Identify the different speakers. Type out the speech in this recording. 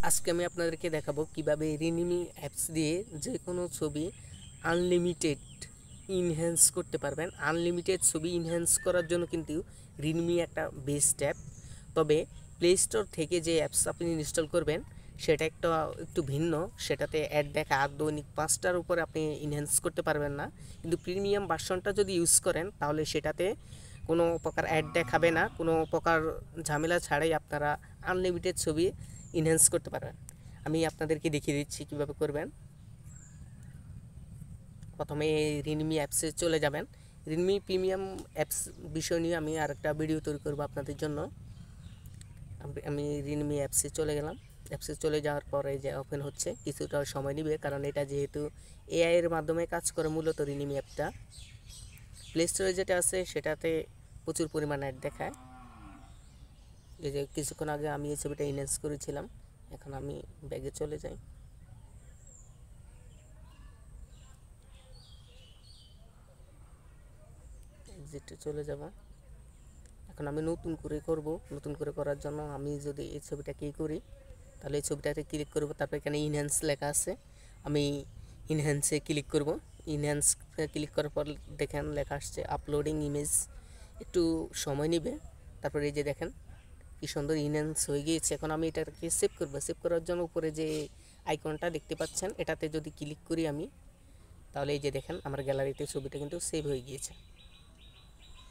Speaker 1: আজকে আমি আপনাদেরকে দেখাবো কিভাবে রিনিমি অ্যাপস দিয়ে যে কোনো ছবি আনলিমিটেড ইনহ্যান্স করতে পারবেন। আনলিমিটেড ছবি ইনহ্যান্স করার জন্য কিন্তু রিনিমি একটা বেস্ট অ্যাপ। তবে প্লে স্টোর থেকে যে অ্যাপস আপনি ইনস্টল করবেন সেটা একটু ভিন্ন। সেটাতে অ্যাড দেখা দৈনিক 5টার উপরে আপনি ইনহ্যান্স করতে পারবেন না। কিন্তু প্রিমিয়াম ভার্সনটা যদি ইউজ করেন তাহলে সেটাতে কোনো প্রকার অ্যাড দেখাবে না, কোনো প্রকার ঝামেলা ছাড়াই আপনারা আনলিমিটেড ছবি ইনহ্যান্স করতে পারবেন। আমি আপনাদেরকে দেখিয়ে দিচ্ছি কীভাবে করবেন। প্রথমে রিনমি অ্যাপসে চলে যাবেন। রিনমি প্রিমিয়াম অ্যাপস বিষয় নিয়ে আমি আরেকটা ভিডিও তৈরি করব আপনাদের জন্য। আমি রিনমি অ্যাপসে চলে গেলাম। অ্যাপসে চলে যাওয়ার পরে যে ওপেন হচ্ছে কিছুটা সময় নেবে, কারণ এটা যেহেতু এআই এর মাধ্যমে কাজ করে মূলত রিনমি অ্যাপটা। প্লে স্টোরে যেটা আছে সেটাতে প্রচুর পরিমাণে অ্যাড দেখায়। এই যে কিছুক্ষণ আগে আমি এই ছবিটা ইনহ্যান্স করেছিলাম। এখন আমি ব্যাগে চলে যাই। এক্সিটে চলে যাব। এখন আমি নতুন করে করব। নতুন করে করার জন্য আমি যদি এই ছবিটা কি করি, তাহলে এই ছবিটাতে ক্লিক করব। তারপর এখানে ইনহ্যান্স লেখা আছে, আমি ইনহ্যান্সে ক্লিক করব। ইনহ্যান্স ক্লিক করার পর দেখেন লেখা আসছে আপলোডিং ইমেজ, একটু সময় নেবে। তারপরে এই যে দেখেন কি সুন্দর ইনহ্যান্স হয়ে গিয়েছে। এখন আমি এটাকে সেভ করব। সেভ করার জন্য উপরে যে আইকনটা দেখতে পাচ্ছেন এটাতে যদি ক্লিক করি আমি, তাহলে এই যে দেখেন আমার গ্যালারিতে ছবিটা কিন্তু সেভ হয়ে গিয়েছে।